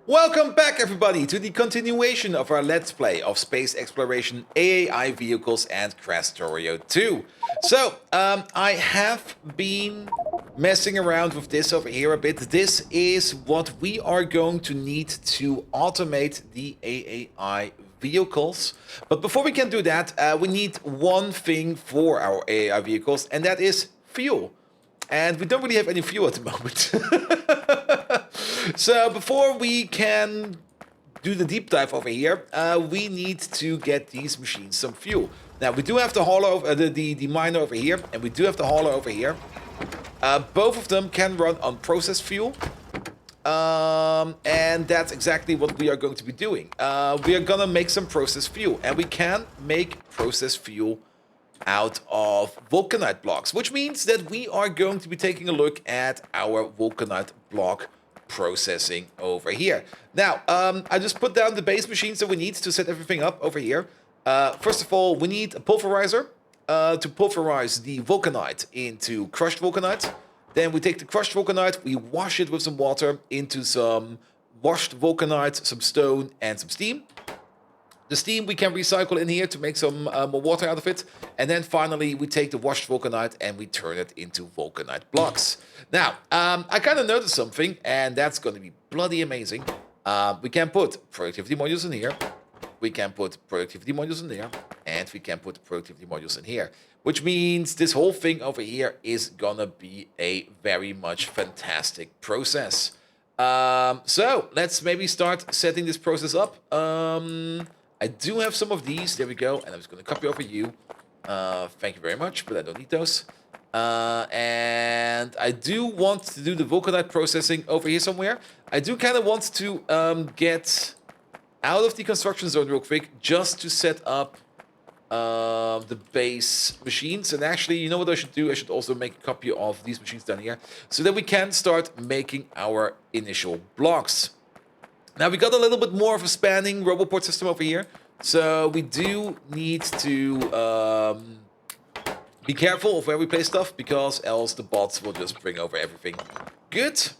Welcome back, everybody, to the continuation of our Let's Play of space exploration, AAI vehicles, and Krastorio 2. So, I have been messing around with this over here a bit. This is what we are going to need to automate the AAI vehicles. But before we can do that, we need one thing for our AAI vehicles, and that is fuel. And we don't really have any fuel at the moment. So before we can do the deep dive over here, we need to get these machines some fuel. Now we do have the hauler over, the miner over here, and we do have the hauler over here. Both of them can run on processed fuel. And that's exactly what we are going to be doing. We are gonna make some processed fuel, and we can make processed fuel out of Vulcanite blocks, which means that we are going to be taking a look at our Vulcanite block processing over here. Now, I just put down the base machines that we need to set everything up over here. First of all, we need a pulverizer to pulverize the Vulcanite into crushed Vulcanite. Then we take the crushed Vulcanite, we wash it with some water into some washed Vulcanite, some stone, and some steam. The steam we can recycle in here to make some more water out of it. And then finally, we take the washed Vulcanite and we turn it into Vulcanite blocks. Now, I kind of noticed something, and that's going to be bloody amazing. We can put productivity modules in here. We can put productivity modules in there. And we can put productivity modules in here. Which means this whole thing over here is going to be a very much fantastic process. So, let's maybe start setting this process up. I do have some of these. There we go. And I'm just going to copy over you. Thank you very much, but I don't need those. And I do want to do the Vulcanite processing over here somewhere. I do kind of want to get out of the construction zone real quick just to set up the base machines. And actually, you know what I should do? I should also make a copy of these machines down here so that we can start making our initial blocks. Now, we got a little bit more of a spanning roboport system over here. So we do need to be careful of where we place stuff, because else the bots will just bring over everything. Good.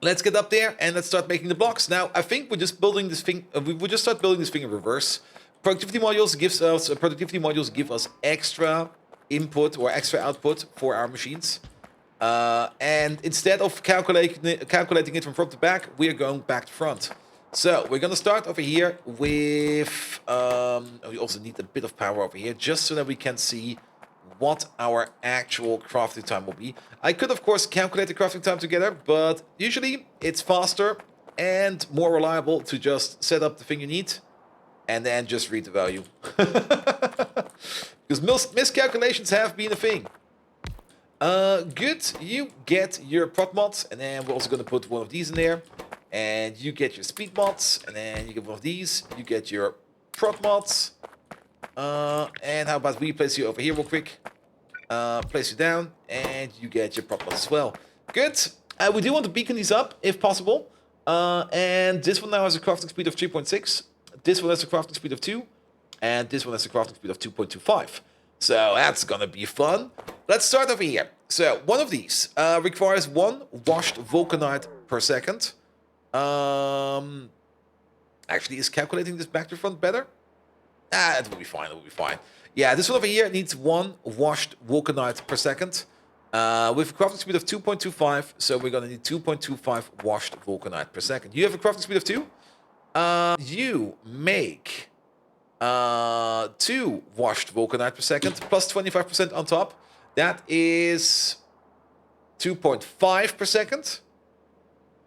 Let's get up there and let's start making the blocks. Now, I think we're just building this thing. We will just start building this thing in reverse. Productivity modules give us extra input or extra output for our machines. And instead of calculating it from front to back, we are going back to front. So we're going to start over here with... we also need a bit of power over here, just so that we can see what our actual crafting time will be. I could, of course, calculate the crafting time together, but usually it's faster and more reliable to just set up the thing you need and then just read the value. Because miscalculations have been a thing. Good. You get your prot mods, and then we're also going to put one of these in there. And you get your speed mods, and then you get one of these. You get your prot mods. And how about we place you over here real quick? Place you down, and you get your prot mods as well. Good. We do want to beacon these up, if possible. And this one now has a crafting speed of 3.6. This one has a crafting speed of 2. And this one has a crafting speed of 2.25. So that's gonna be fun. Let's start over here. So one of these requires one washed Vulcanite per second. Actually, is calculating this back to front better? It will be fine. It will be fine. Yeah, this one over here needs one washed Vulcanite per second. With a crafting speed of 2.25, so we're gonna need 2.25 washed Vulcanite per second. You have a crafting speed of 2. You make 2 washed Vulcanite per second, plus 25% on top. That is 2.5 per second.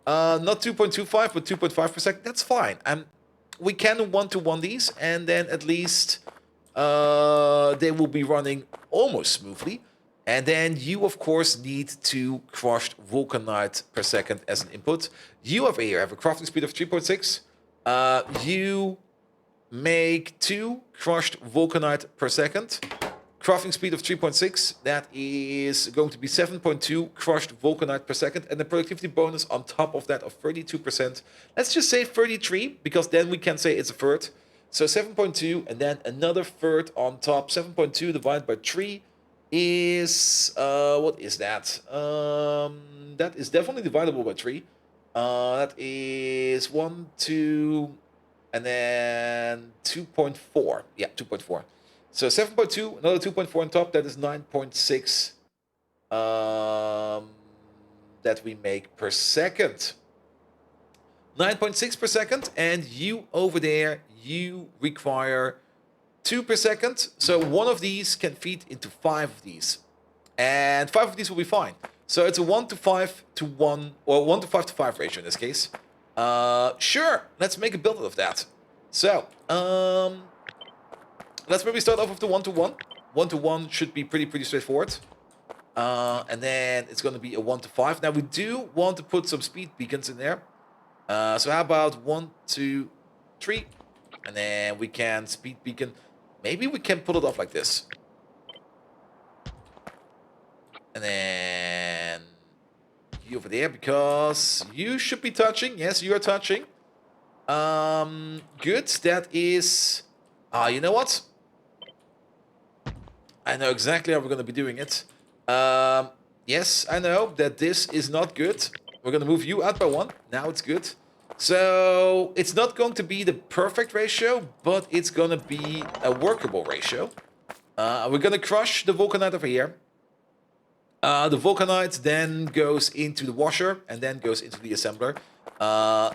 Not 2.25, but 2.5 per second. That's fine. We can one-to-one these, and then at least they will be running almost smoothly. And then you, of course, need 2 crushed Vulcanite per second as an input. You over here have a crafting speed of 3.6. You make 2 crushed Vulcanite per second. Crafting speed of 3.6. That is going to be 7.2 crushed Vulcanite per second. And the productivity bonus on top of that of 32%. Let's just say 33, because then we can say it's a third. So 7.2 and then another third on top. 7.2 divided by 3 is... what is that? That is definitely divisible by 3. That is 1, 2, and then 2.4. Yeah, 2.4. So 7.2, another 2.4 on top. That is 9.6 that we make per second. 9.6 per second, and you over there, you require 2 per second. So one of these can feed into 5 of these. And 5 of these will be fine. So it's a 1 to 5 to 1, or 1 to 5 to 5 ratio in this case. Sure, let's make a build out of that. So, let's maybe start off with the 1 to 1. 1 to 1 should be pretty straightforward. And then it's going to be a 1 to 5. Now we do want to put some speed beacons in there. So how about 1, 2, 3, and then we can speed beacon. Maybe we can pull it off like this. And then you over there, because you should be touching. Yes, you are touching. Good. That is... you know what? I know exactly how we're going to be doing it. Yes, I know that this is not good. We're going to move you out by 1. Now it's good. So it's not going to be the perfect ratio, but it's going to be a workable ratio. We're going to crush the Vulcanite over here. The Vulcanite then goes into the washer and then goes into the assembler.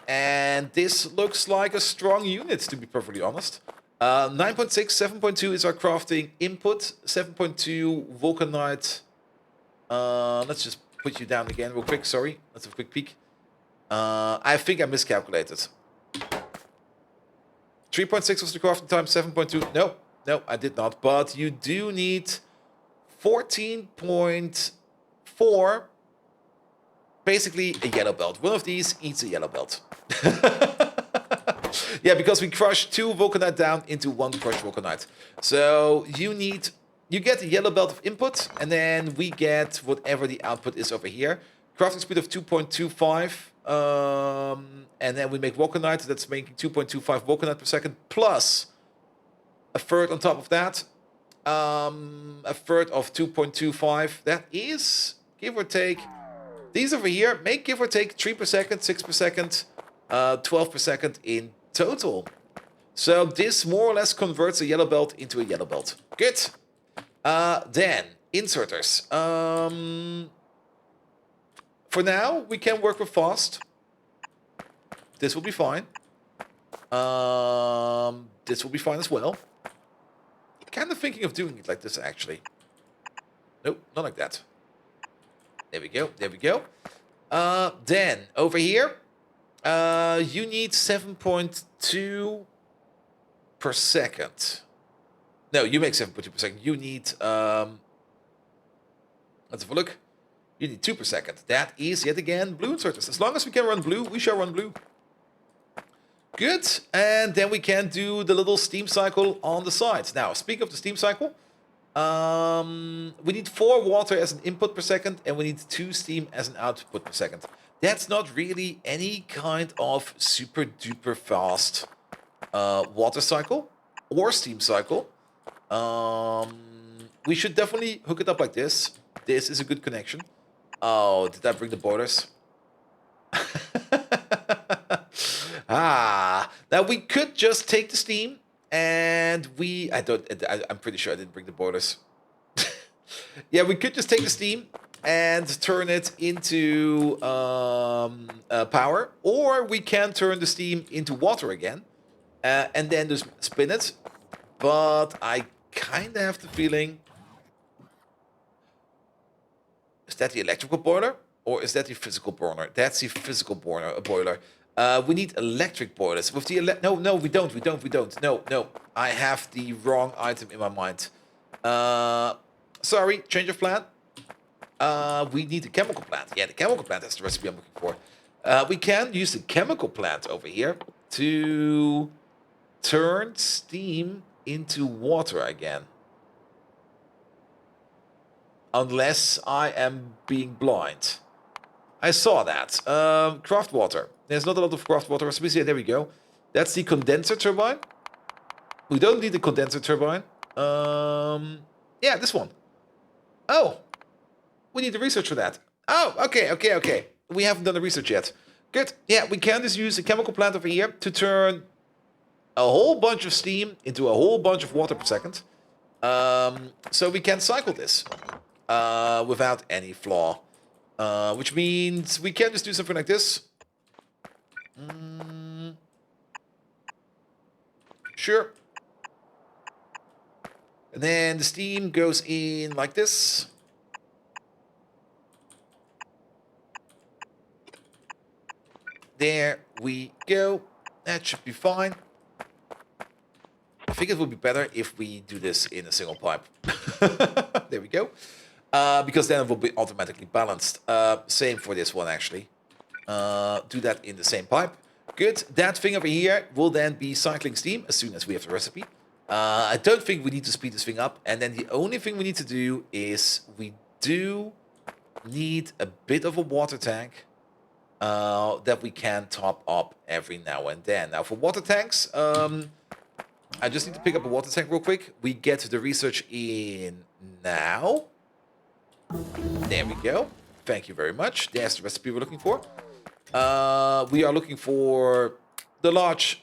And this looks like a strong unit, to be perfectly honest. 9.6, 7.2 is our crafting input. 7.2 Vulcanite. Let's just put you down again real quick. Sorry, let's have a quick peek. I think I miscalculated. 3.6 was the crafting time. 7.2. No, I did not. But you do need 14.4. Basically a yellow belt. One of these eats a yellow belt. Yeah, because we crushed 2 Vulcanite down into 1 crushed Vulcanite. So you get the yellow belt of input, and then we get whatever the output is over here. Crafting speed of 2.25, and then we make Vulcanite. That's making 2.25 Vulcanite per second, plus a third on top of that. A third of 2.25. That is, give or take, these over here make give or take 3 per second, 6 per second, 12 per second in total. So this more or less converts a yellow belt into a yellow belt. Good. Then, inserters. For now, we can work with fast. This will be fine. This will be fine as well. Kind of thinking of doing it like this, actually. Nope, not like that. There we go, there we go. Then, over here, you need 7.2 per second. No, you make 7.2 per second. You need, let's have a look. You need 2 per second. That is, yet again, blue inserters. As long as we can run blue, we shall run blue. Good. And then we can do the little steam cycle on the sides. Now, speaking of the steam cycle, we need 4 water as an input per second, and we need 2 steam as an output per second. That's not really any kind of super duper fast water cycle or steam cycle. We should definitely hook it up like this. This is a good connection. Oh, did I bring the boilers? Now we could just take the steam and I'm pretty sure I didn't bring the boilers. Yeah, we could just take the steam and turn it into power, or we can turn the steam into water again and then just spin it. But I kind of have the feeling, is that the electrical boiler or is that the physical boiler? That's the physical boiler. We need electric boilers. With the no, we don't. No, I have the wrong item in my mind. Sorry, change of plan. We need the chemical plant. Yeah, the chemical plant. That's the recipe I'm looking for. We can use the chemical plant over here to turn steam into water again. Unless I am being blind. I saw that. Craft water. There's not a lot of craft water recipes here. There we go. That's the condenser turbine. We don't need the condenser turbine. Yeah, this one. Oh. We need the research for that. Oh, okay. We haven't done the research yet. Good. Yeah, we can just use a chemical plant over here to turn a whole bunch of steam into a whole bunch of water per second. So we can cycle this without any flaw. Which means we can just do something like this. Sure. And then the steam goes in like this. There we go. That should be fine. I think it would be better if we do this in a single pipe. There we go. Because then it will be automatically balanced. Same for this one, actually. Do that in the same pipe. Good. That thing over here will then be cycling steam as soon as we have the recipe. I don't think we need to speed this thing up. And then the only thing we need to do is we do need a bit of a water tank that we can top up every now and then. Now, for water tanks, I just need to pick up a water tank real quick. We get the research in now. There we go. Thank you very much. There's the recipe we're looking for. We are looking for the large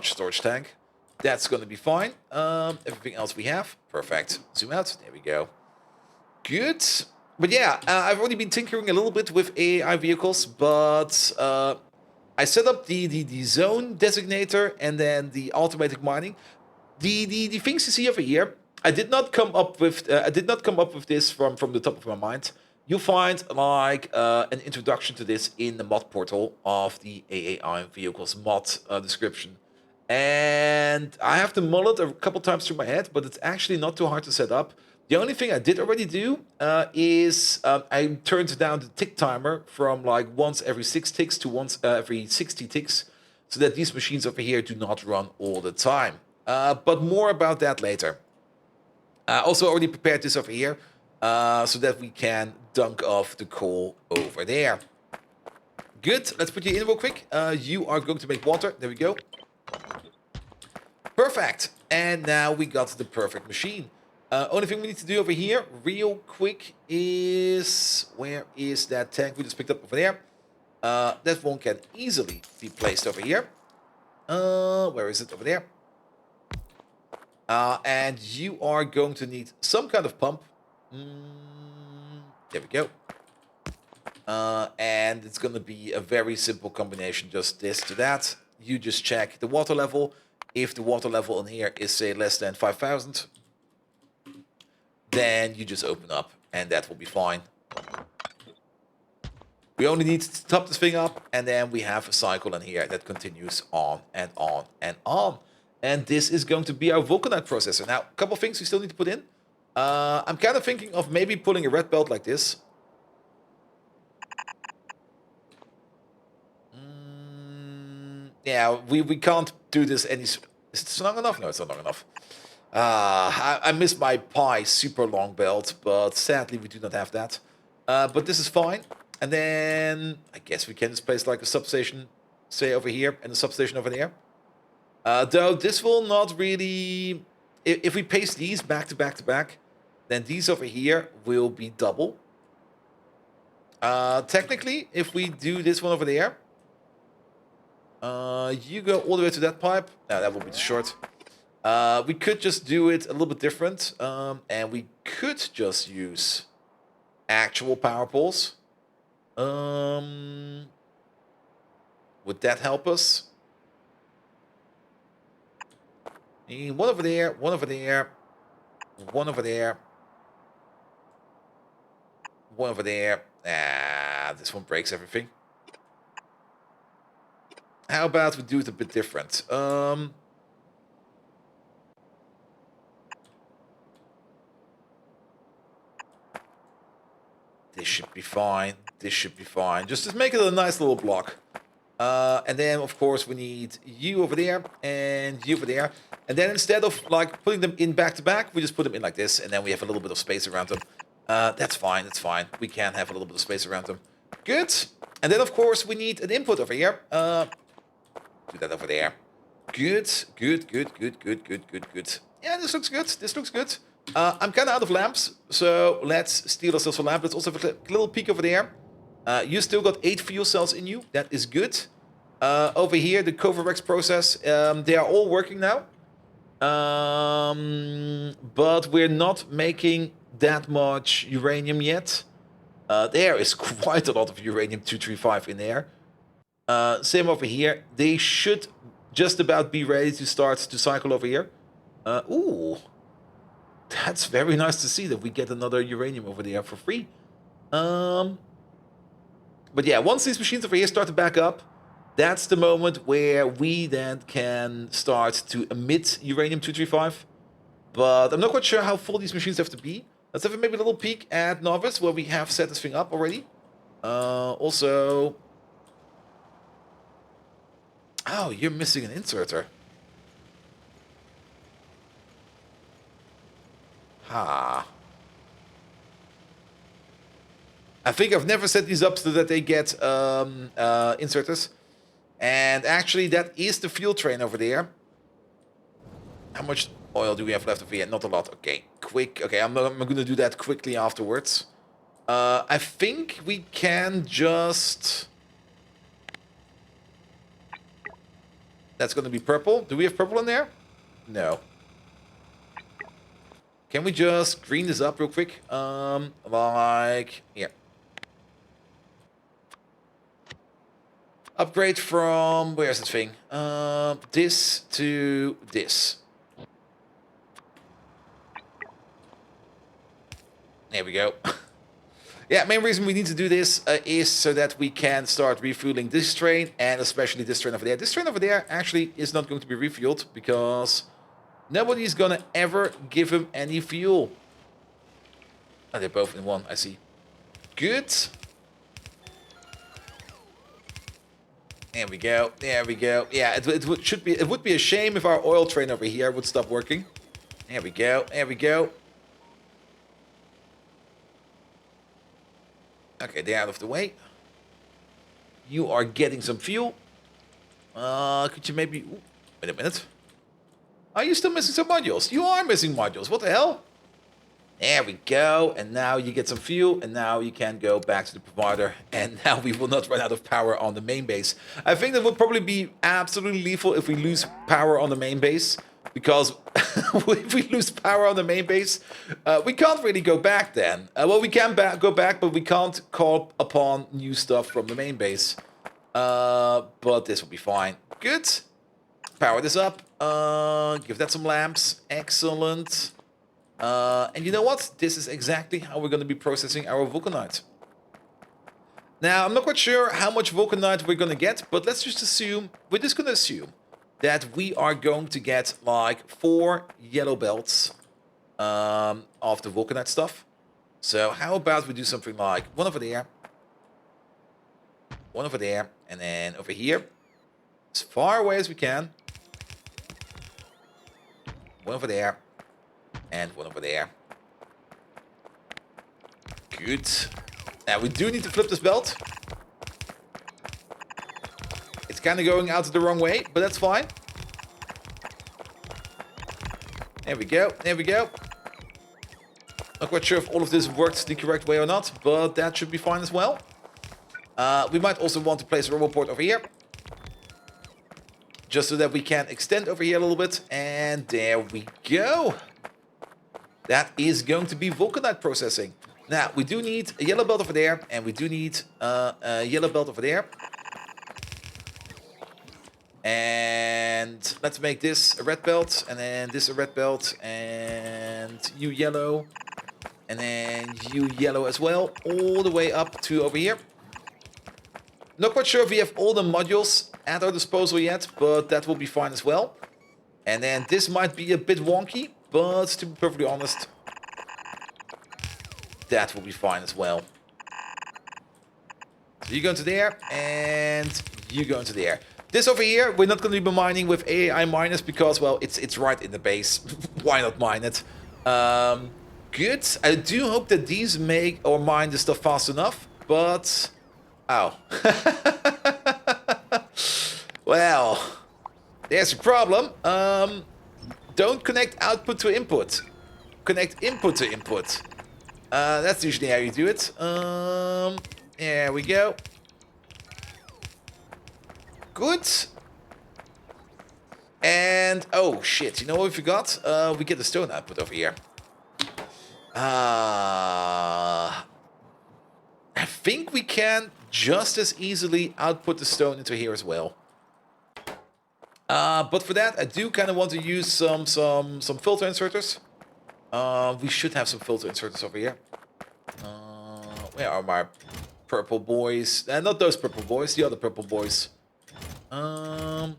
storage tank. That's going to be fine. Everything else we have. Perfect. Zoom out. There we go. Good. But yeah, I've already been tinkering a little bit with AAI vehicles, but I set up the zone designator and then the automatic mining. The things you see over here, I did not come up with this from the top of my mind. You'll find like an introduction to this in the mod portal of the AAI vehicles mod description. And I have to mull it a couple times through my head, but it's actually not too hard to set up. The only thing I did already do is I turned down the tick timer from like once every 6 ticks to once every 60 ticks, so that these machines over here do not run all the time. But more about that later. I also already prepared this over here so that we can dunk off the coal over there. Good, let's put you in real quick. You are going to make water. There we go. Perfect. And now we got the perfect machine. Only thing we need to do over here real quick is... Where is that tank we just picked up over there? That one can easily be placed over here. Where is it? Over there. And you are going to need some kind of pump. There we go. And it's going to be a very simple combination. Just this to that. You just check the water level. If the water level in here is, say, less than 5,000... then you just open up, and that will be fine. We only need to top this thing up, and then we have a cycle in here that continues on and on and on. And this is going to be our Vulcanite processor. Now, a couple of things we still need to put in. I'm kind of thinking of maybe pulling a red belt like this. Yeah, we can't do this any... Is it long enough? No, it's not long enough. I miss my pi super long belt, but sadly we do not have that. But this is fine. And then I guess we can just place like a substation, say over here, and a substation over there. Though this will not really... If we paste these back to back to back, then these over here will be double. Technically, if we do this one over there, you go all the way to that pipe. No, that will be too short. We could just do it a little bit different, and we could just use actual power poles. Would that help us? One over there, one over there, one over there, one over there. This one breaks everything. How about we do it a bit different? This should be fine. This should be fine. Just make it a nice little block. And then, of course, we need you over there and you over there. And then instead of like putting them in back to back, we just put them in like this. And then we have a little bit of space around them. That's fine. That's fine. We can have a little bit of space around them. Good. And then, of course, we need an input over here. Do that over there. Good. Good, good, good, good, good, good, good. Yeah, this looks good. This looks good. I'm kind of out of lamps, so let's steal ourselves a lamp. Let's also have a little peek over there. You still got 8 fuel cells in you. That is good. Over here, the Covarex process, they are all working now. But we're not making that much uranium yet. There is quite a lot of uranium-235 in there. Same over here. They should just about be ready to start to cycle over here. Ooh. That's very nice to see that we get another uranium over there for free. But yeah, once these machines over here start to back up, that's the moment where we then can start to emit uranium-235. But I'm not quite sure how full these machines have to be. Let's have maybe a little peek at Novice, where we have set this thing up already. Also... Oh, you're missing an inserter. Ha. I think I've never set these up so that they get inserters. And actually, that is the fuel train over there. How much oil do we have left over here? Not a lot. Okay, quick. Okay, I'm going to do that quickly afterwards. I think we can just... That's going to be purple. Do we have purple in there? No. Can we just green this up real quick? Like... Here. Upgrade from... Where's this thing? This to this. There we go. Yeah, main reason we need to do this is so that we can start refueling this train, and especially this train over there. This train over there actually is not going to be refueled because nobody's gonna ever give him any fuel. Oh, they're both in one, I see. Good. There we go. There we go. Yeah, it would be a shame if our oil train over here would stop working. There we go. There we go. Okay, they're out of the way. You are getting some fuel. Could you maybe... Ooh, wait a minute. Are you still missing some modules? You are missing modules. What the hell? There we go. And now you get some fuel. And now you can go back to the provider. And now we will not run out of power on the main base. I think that would probably be absolutely lethal if we lose power on the main base. Because if we lose power on the main base, we can't really go back then. Well, we can go back, but we can't call upon new stuff from the main base. But this will be fine. Good. Power this up. Give that some lamps. Excellent. And you know what? This is exactly how we're going to be processing our Vulcanite. Now, I'm not quite sure how much Vulcanite we're going to get, but let's just assume, we're just going to assume that we are going to get like 4 yellow belts of the Vulcanite stuff. So how about we do something like one over there, and then over here, as far away as we can, one over there, and one over there. Good. Now we do need to flip this belt. It's kind of going out the wrong way, but that's fine. There we go. There we go. Not quite sure if all of this worked the correct way or not, but that should be fine as well. We might also want to place a roboport over here. Just so that we can extend over here a little bit. And there we go. That is going to be Vulcanite processing. Now, we do need a yellow belt over there. And we do need a yellow belt over there. And let's make this a red belt. And then this a red belt. And you yellow. And then you yellow as well. All the way up to over here. Not quite sure if we have all the modules at our disposal yet, but that will be fine as well. And then this might be a bit wonky, but to be perfectly honest, that will be fine as well. So you go into there, and you go into there. This over here, we're not going to be mining with AAI miners because, well, it's right in the base. Why not mine it? Good. I do hope that these make or mine the stuff fast enough, but... Oh. Well, there's a problem. Don't connect output to input. Connect input to input. That's usually how you do it. There we go. Good. And, oh shit, you know what we forgot? We get the stone output over here. I think we can just as easily output the stone into here as well. But for that, I do kind of want to use some filter inserters. We should have some filter inserters over here. Where are my purple boys? Not those purple boys, the other purple boys. Don't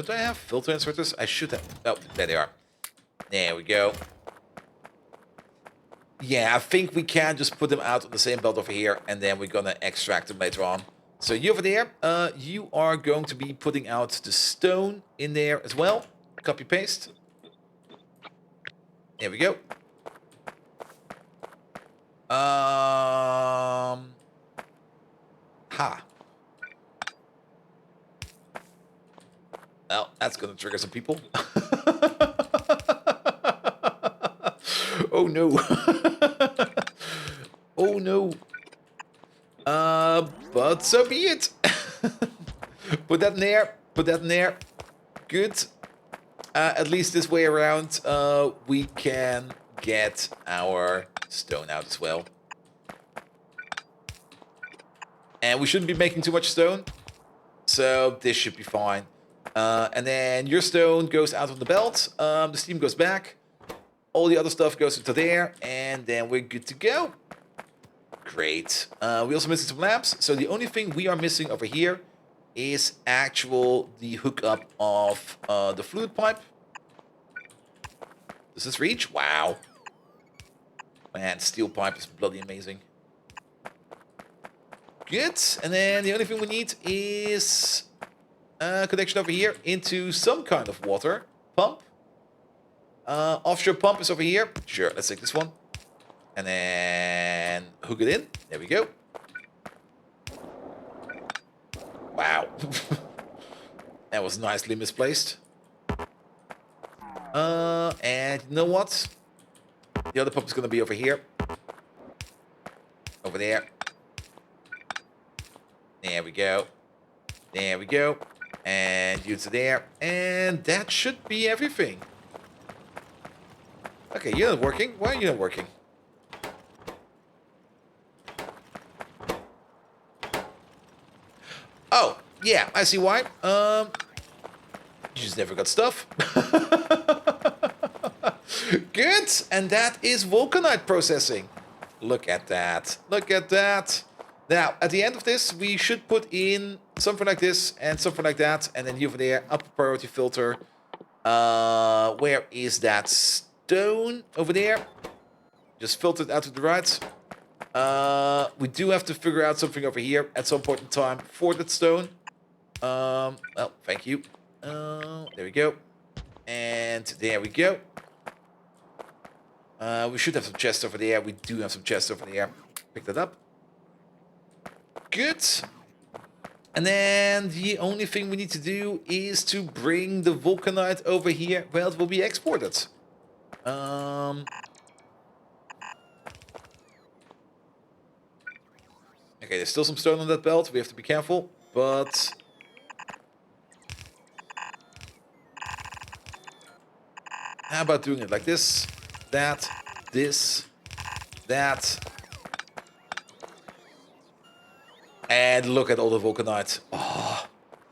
I have filter inserters? I should have. Oh, there they are. There we go. Yeah, I think we can just put them out on the same belt over here, and then we're gonna extract them later on. So you over there, you are going to be putting out the stone in there as well. Copy paste. There we go. Ha. Well, that's gonna trigger some people. Oh no. Oh no. But so be it. Put that in there. Put that in there. Good. At least this way around, we can get our stone out as well. And we shouldn't be making too much stone. So this should be fine. And then your stone goes out on the belt. The steam goes back. All the other stuff goes into there. And then we're good to go. Great. We also missing some lamps. So the only thing we are missing over here is the hookup of the fluid pipe. Does this reach? Wow. Man, steel pipe is bloody amazing. Good. And then the only thing we need is a connection over here into some kind of water pump. Offshore pump is over here. Sure, let's take this one. And then hook it in. There we go. Wow. That was nicely misplaced. And you know what? The other pump is going to be over here. Over there. There we go. There we go. And you to there. And that should be everything. Okay, you're not working. Why are you not working? Oh, yeah, I see why. You just never got stuff. Good, and that is Vulcanite processing. Look at that. Look at that. Now, at the end of this, we should put in something like this and something like that. And then over there, upper priority filter. Where is that stone? Over there. Just filtered out to the right. We do have to figure out something over here at some point in time for that stone. Well, thank you. There we go. And there we go. We should have some chests over there. We do have some chests over there. Pick that up. Good. And then the only thing we need to do is to bring the Vulcanite over here where it will be exported. Okay, there's still some stone on that belt. We have to be careful, but how about doing it like this, that, this, that. And look at all the Vulcanite. Oh,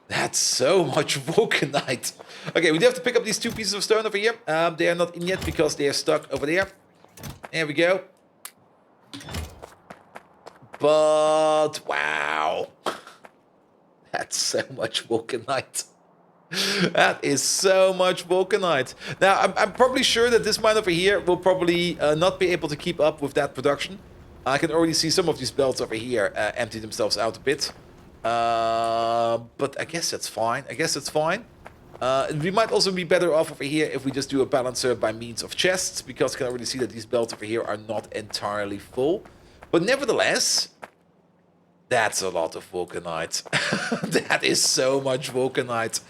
that's so much Vulcanite. Okay, we do have to pick up these two pieces of stone over here. They are not in yet because they are stuck over there. There we go. But, wow. That's so much Vulcanite. That is so much Vulcanite. Now, I'm probably sure that this mine over here will probably not be able to keep up with that production. I can already see some of these belts over here empty themselves out a bit. But I guess that's fine. I guess that's fine. We might also be better off over here if we just do a balancer by means of chests, because I can already see that these belts over here are not entirely full. But nevertheless, that's a lot of Vulcanite. That is so much Vulcanite.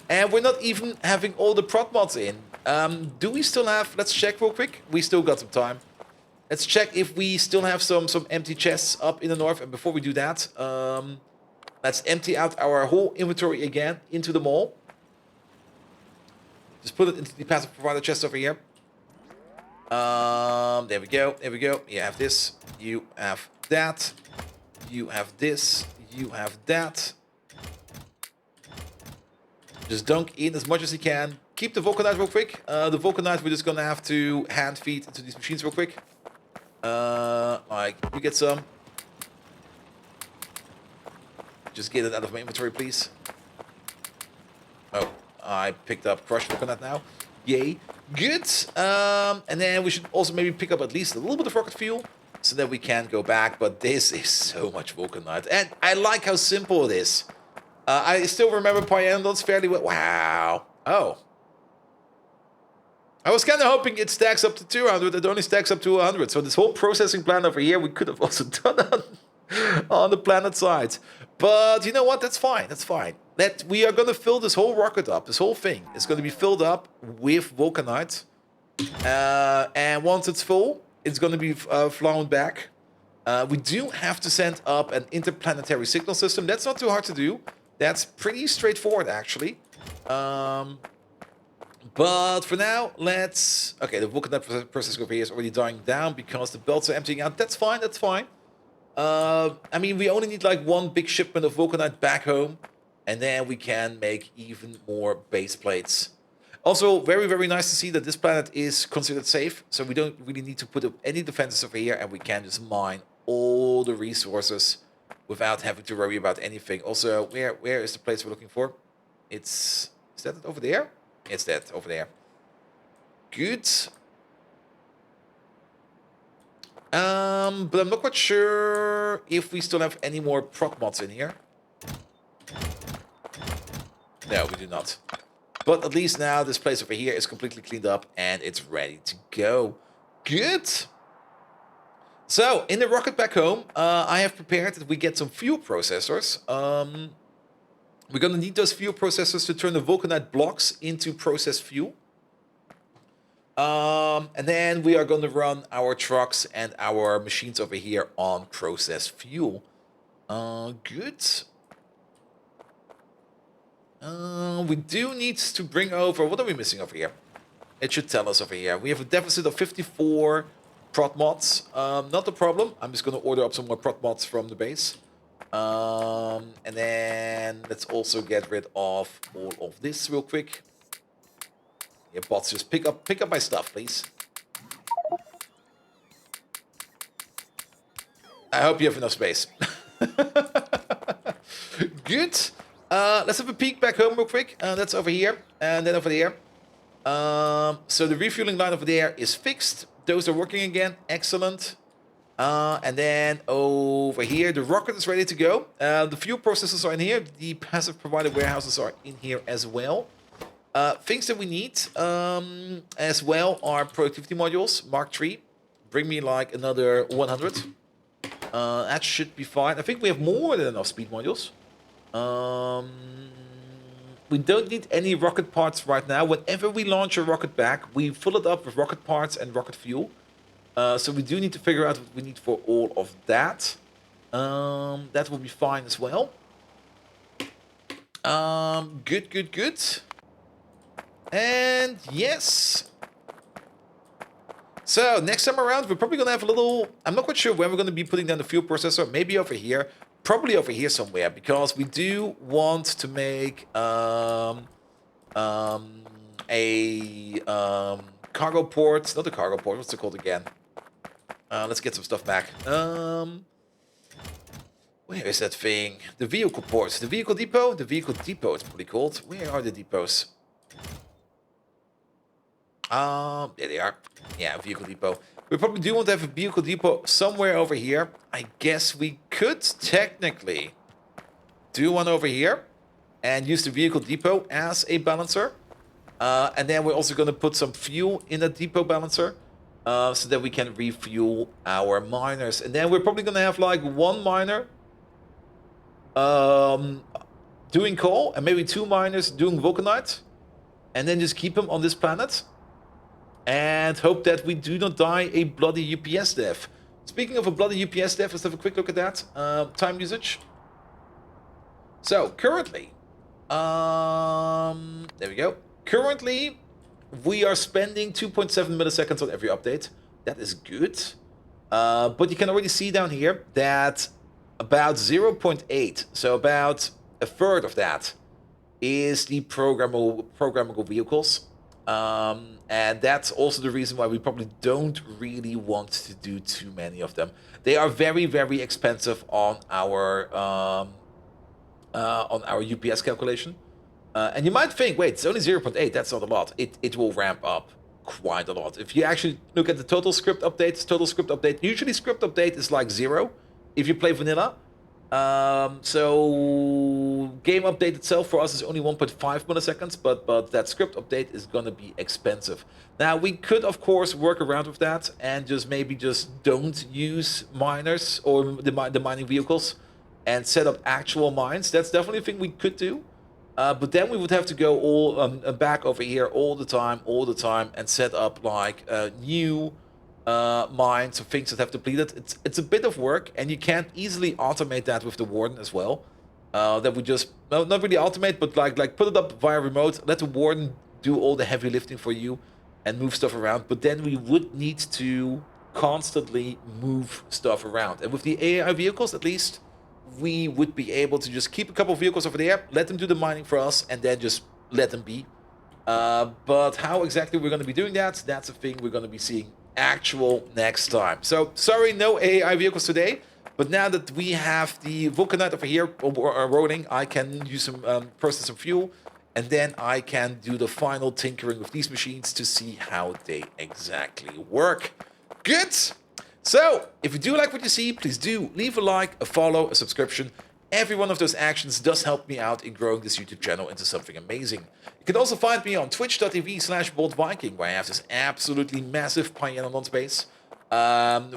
And we're not even having all the prot mods in. Do we still have... Let's check real quick. We still got some time. let's check if we still have some empty chests up in the north. And before we do that, let's empty out our whole inventory again into the mall. Just put it into the passive provider chest over here. There we go. There we go. You have this. You have that. You have this. You have that. Just dunk in as much as you can. Keep the Vulcanite real quick. The Vulcanite we're just gonna have to hand feed into these machines real quick. Like, you get some. Just get it out of my inventory, please. Oh, I picked up crushed Vulcanite now. Yay. Good. And then we should also maybe pick up at least a little bit of rocket fuel so that we can go back. But this is so much Vulcanite. And I like how simple it is. I still remember Pyandons fairly well. Wow. Oh. I was kind of hoping it stacks up to 200. It only stacks up to 100. So this whole processing plant over here, we could have also done on the planet side. But you know what? That's fine. That's fine. We are going to fill this whole rocket up. This whole thing is going to be filled up with Vulcanite. And once it's full, it's going to be flown back. We do have to send up an interplanetary signal system. That's not too hard to do. That's pretty straightforward, actually. But for now, let's... Okay, the Vulcanite process over here is already dying down because the belts are emptying out. That's fine, that's fine. I mean, we only need like one big shipment of Vulcanite back home. And then we can make even more base plates. Also, very, very nice to see that this planet is considered safe. So we don't really need to put up any defenses over here. And we can just mine all the resources without having to worry about anything. Also, where is the place we're looking for? Is that it over there? It's that over there. Good. But I'm not quite sure if we still have any more prop mods in here. No, we do not. But at least now this place over here is completely cleaned up and it's ready to go. Good. So, in the rocket back home, I have prepared that we get some fuel processors. We're going to need those fuel processors to turn the Vulcanite blocks into processed fuel. And then we are going to run our trucks and our machines over here on processed fuel. Good. We do need to bring over... What are we missing over here? It should tell us over here. We have a deficit of 54 prot mods. Not a problem. I'm just going to order up some more prot mods from the base. And then let's also get rid of all of this real quick. Yeah, bots, just pick up my stuff, please. I hope you have enough space. Good. Let's have a peek back home real quick. That's over here, and then over there. So the refueling line over there is fixed. Those are working again. Excellent. And then over here, the rocket is ready to go. The fuel processors are in here. The passive provider warehouses are in here as well. Things that we need as well are productivity modules, Mark III. Bring me like another 100. That should be fine. I think we have more than enough speed modules. We don't need any rocket parts right now. Whenever we launch a rocket back, we fill it up with rocket parts and rocket fuel. So we do need to figure out what we need for all of that. That will be fine as well. Good. And yes. So next time around, we're probably going to have a little... I'm not quite sure when we're going to be putting down the fuel processor. Maybe over here. Probably over here somewhere. Because we do want to make a cargo port. Not a cargo port. What's it called again? Let's get some stuff back. Where is that thing? The vehicle port. The vehicle depot? The vehicle depot it's probably called. Where are the depots? There they are. Yeah, vehicle depot. We probably do want to have a vehicle depot somewhere over here. I guess we could technically do one over here and use the vehicle depot as a balancer. And then we're also going to put some fuel in the depot balancer so that we can refuel our miners. And then we're probably going to have like one miner doing coal and maybe two miners doing Vulcanite. And then just keep them on this planet. and hope that we do not die a bloody UPS death. Speaking of a bloody UPS death, let's have a quick look at that. Time usage. So, currently, there we go. Currently, we are spending 2.7 milliseconds on every update. That is good. But you can already see down here that about 0.8, so about a third of that, is the programmable vehicles. And that's also the reason why we probably don't really want to do too many of them. They are very, very expensive on our UPS calculation. And you might think, wait, it's only 0.8, that's not a lot. It will ramp up quite a lot. If you actually look at the total script update, usually script update is like 0 if you play vanilla. So game update itself for us is only 1.5 milliseconds, but that script update is gonna be expensive. Now we could of course work around with that and maybe just don't use miners or the mining vehicles and set up actual mines. That's definitely a thing we could do. But then we would have to go all back over here all the time, and set up like new mines or things that have depleted. It's a bit of work, and you can't easily automate that with the Warden as well. That we just not really automate, but like put it up via remote. Let the Warden do all the heavy lifting for you and move stuff around. But then we would need to constantly move stuff around, and with the AI vehicles, at least, we would be able to just keep a couple of vehicles over there, let them do the mining for us, and then just let them be. But how exactly we're going to be doing that, that's a thing we're going to be seeing actual next time. So, sorry, no AI vehicles today, but now that we have the Vulcanite over here rolling, I can use some, process some fuel, and then I can do the final tinkering with these machines to see how they exactly work. Good! So, if you do like what you see, please do leave a like, a follow, a subscription. Every one of those actions does help me out in growing this YouTube channel into something amazing. You can also find me on twitch.tv/BoldViking, where I have this absolutely massive Piano non-space.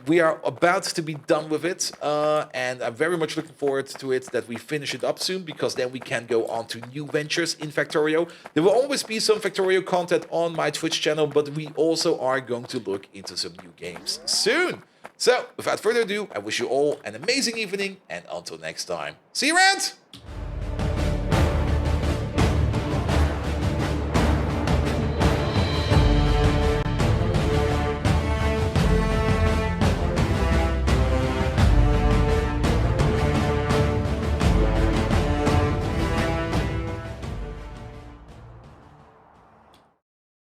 We are about to be done with it, and I'm very much looking forward to it, that we finish it up soon, because then we can go on to new ventures in Factorio. There will always be some Factorio content on my Twitch channel, but we also are going to look into some new games soon. So, without further ado, I wish you all an amazing evening, and until next time, see you around!